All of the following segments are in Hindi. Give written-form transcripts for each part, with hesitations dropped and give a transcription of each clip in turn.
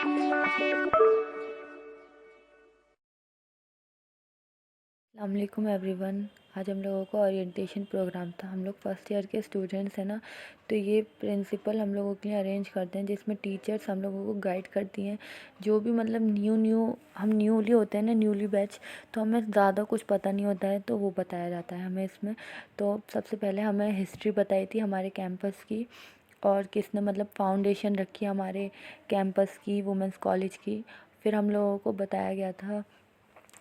अस्सलामुअलैकुम एवरीवन। आज हम लोगों को ओरिएंटेशन प्रोग्राम था। हम लोग फर्स्ट ईयर के स्टूडेंट्स हैं ना, तो ये प्रिंसिपल हम लोगों के लिए अरेंज करते हैं, जिसमें टीचर्स हम लोगों को गाइड करती हैं। जो भी मतलब हम न्यूली होते हैं ना, न्यूली बैच, तो हमें ज़्यादा कुछ पता नहीं होता है, तो वो बताया जाता है हमें इसमें। तो सबसे पहले हमें हिस्ट्री बताई थी हमारे कैंपस की, और किसने मतलब फाउंडेशन रखी हमारे कैंपस की, वुमेंस कॉलेज की। फिर हम लोगों को बताया गया था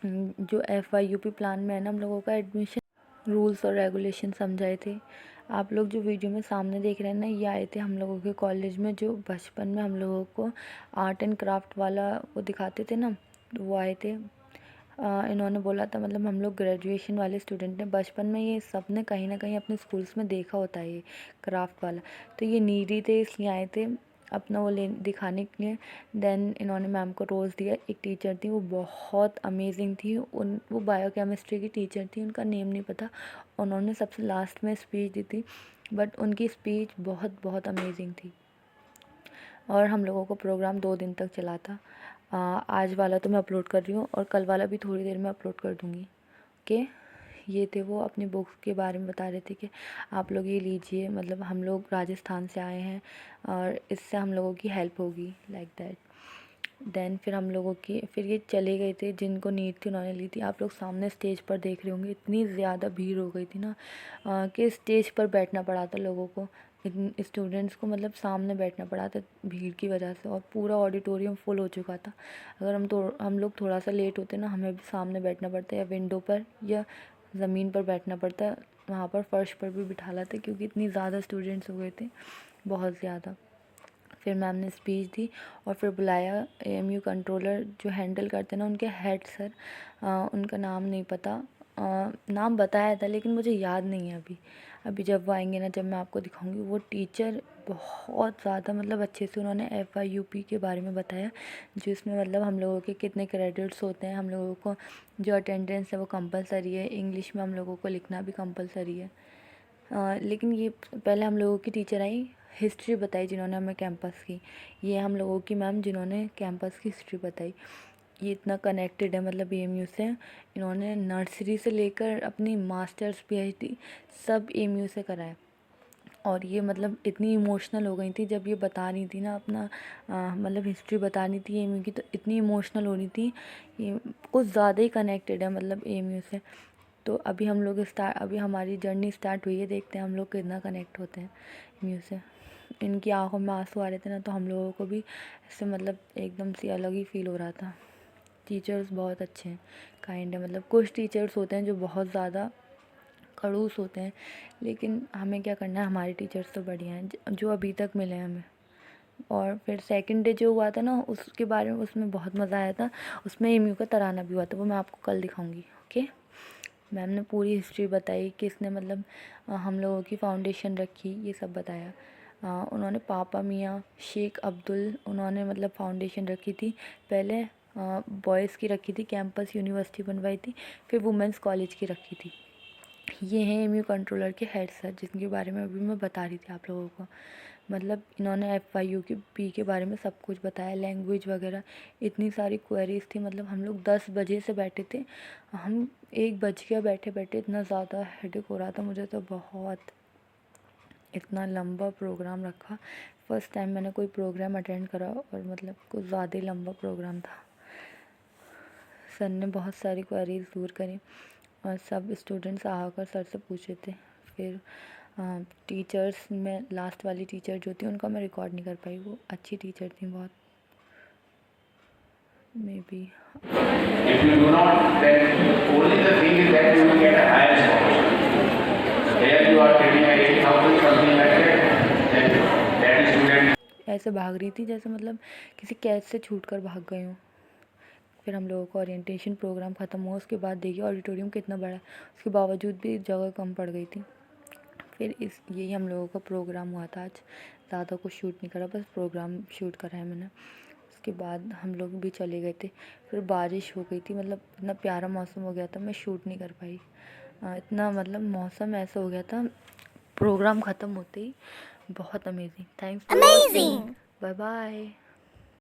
जो FYUP प्लान में है ना, हम लोगों का एडमिशन रूल्स और रेगुलेशन समझाए थे। आप लोग जो वीडियो में सामने देख रहे हैं ना, ये आए थे हम लोगों के कॉलेज में, जो बचपन में हम लोगों को आर्ट एंड क्राफ्ट वाला वो दिखाते थे ना, तो वो आए थे। इन्होंने बोला था, मतलब हम लोग ग्रेजुएशन वाले स्टूडेंट हैं, बचपन में ये सब ने कहीं ना कहीं अपने स्कूल्स में देखा होता है ये क्राफ्ट वाला, तो ये नीडी थे इसलिए आए थे अपना वो ले दिखाने के लिए। देन इन्होंने मैम को रोज़ दिया। एक टीचर थी, वो बहुत अमेजिंग थी। वो बायोकेमिस्ट्री की टीचर थी, उनका नेम नहीं पता। उन्होंने सबसे लास्ट में स्पीच दी थी, बट उनकी स्पीच बहुत बहुत अमेजिंग थी। और हम लोगों को प्रोग्राम 2 दिन तक चला था। आज वाला तो मैं अपलोड कर रही हूँ, और कल वाला भी थोड़ी देर में अपलोड कर दूँगी। ओके, ये थे वो अपनी बुक्स के बारे में बता रहे थे कि आप लोग ये लीजिए, मतलब हम लोग राजस्थान से आए हैं और इससे हम लोगों की हेल्प होगी, लाइक दैट। देन फिर ये चले गए थे। जिनको नीड थी उन्होंने ली थी। आप लोग सामने स्टेज पर देख रहे होंगे, इतनी ज़्यादा भीड़ हो गई थी ना कि स्टेज पर बैठना पड़ा था लोगों को, स्टूडेंट्स को, मतलब सामने बैठना पड़ा था भीड़ की वजह से, और पूरा ऑडिटोरियम फुल हो चुका था। अगर हम लोग थोड़ा सा लेट होते ना, हमें भी सामने बैठना पड़ता, या विंडो पर या ज़मीन पर बैठना पड़ता, वहाँ पर फर्श पर भी बिठा लाते, क्योंकि इतनी ज़्यादा स्टूडेंट्स हो गए थे, बहुत ज़्यादा। फिर मैम ने स्पीच दी और फिर बुलाया AMU कंट्रोलर जो हैंडल करते हैं ना, उनके हेड सर, उनका नाम नहीं पता, नाम बताया था लेकिन मुझे याद नहीं है अभी जब वो आएंगे ना, जब मैं आपको दिखाऊंगी। वो टीचर बहुत ज़्यादा मतलब अच्छे से उन्होंने FYUP के बारे में बताया, जिसमें मतलब हम लोगों के कितने क्रेडिट्स होते हैं, हम लोगों को जो अटेंडेंस है वो कंपलसरी है, इंग्लिश में हम लोगों को लिखना भी कंपलसरी है। लेकिन ये पहले हम लोगों की टीचर आई, हिस्ट्री बताई जिन्होंने हमें कैंपस की। ये हम लोगों की मैम जिन्होंने कैंपस की हिस्ट्री बताई। ये इतना कनेक्टेड है मतलब AMU से। इन्होंने नर्सरी से लेकर अपनी मास्टर्स PhD सब AMU से कराया। और ये मतलब इतनी इमोशनल हो गई थी जब ये बता रही थी ना अपना मतलब हिस्ट्री बता रही थी AMU की, तो इतनी इमोशनल हो रही थी। ये कुछ ज़्यादा ही कनेक्टेड है मतलब AMU से। तो अभी हमारी जर्नी स्टार्ट हुई है, देखते हैं हम लोग कितना कनेक्ट होते हैं म्यू से। इनकी आंखों में आंसू आ रहे थे ना, तो हम लोगों को भी ऐसे मतलब एकदम से अलग ही फील हो रहा था। टीचर्स बहुत अच्छे हैं, काइंड है। मतलब कुछ टीचर्स होते हैं जो बहुत ज़्यादा खड़ूस होते हैं, लेकिन हमें क्या करना है, हमारे टीचर्स तो बढ़िया हैं जो अभी तक मिले हैं हमें। और फिर सेकंड डे जो हुआ था ना, उसके बारे में उसमें बहुत मज़ा आया था। उसमें AMU का तराना भी हुआ था, वो मैं आपको कल दिखाऊंगी। ओके, मैम ने पूरी हिस्ट्री बताई, किसने मतलब हम लोगों की फाउंडेशन रखी, ये सब बताया। उन्होंने पापा मियाँ शेख अब्दुल, उन्होंने मतलब फाउंडेशन रखी थी। पहले बॉयज़ की रखी थी, कैंपस यूनिवर्सिटी बनवाई थी, फिर वुमेंस कॉलेज की रखी थी। ये हैं AMU कंट्रोलर के हेड सर, जिनके बारे में अभी मैं बता रही थी आप लोगों को। मतलब इन्होंने FYUP के बारे में सब कुछ बताया, लैंग्वेज वगैरह। इतनी सारी क्वेरीज थी, मतलब हम लोग 10 बजे से बैठे थे, हम 1 बज गया बैठे बैठे। इतना ज़्यादा हेडेक हो रहा था मुझे तो बहुत। इतना लंबा प्रोग्राम रखा, फर्स्ट टाइम मैंने कोई प्रोग्राम अटेंड करा, और मतलब कुछ ज़्यादा ही लंबा प्रोग्राम था। सर ने बहुत सारी क्वेरीज दूर करी, और सब स्टूडेंट्स आकर सर से पूछे थे। फिर टीचर्स में लास्ट वाली टीचर जो थी, उनका मैं रिकॉर्ड नहीं कर पाई, वो अच्छी टीचर थी बहुत। May be If you do not, then only the thing is that you will get a higher scholarship. Here you are getting a 8,000 something like that, then that student ऐसे भाग रही थी जैसे मतलब किसी कैद से छूट कर भाग गई हूँ। फिर हम लोगों का ओरिएंटेशन प्रोग्राम ख़त्म हुआ, उसके बाद देखिए ऑडिटोरियम कितना बड़ा है, उसके बावजूद भी जगह कम पड़ गई थी। फिर यही हम लोगों का प्रोग्राम हुआ था आज। ज़्यादा कुछ शूट नहीं करा, बस प्रोग्राम शूट करा है मैंने। उसके बाद हम लोग भी चले गए थे। फिर बारिश हो गई थी, मतलब इतना प्यारा मौसम हो गया था, मैं शूट नहीं कर पाई। इतना मतलब मौसम ऐसा हो गया था प्रोग्राम ख़त्म होते ही। बहुत amazing. Thanks for watching, bye bye.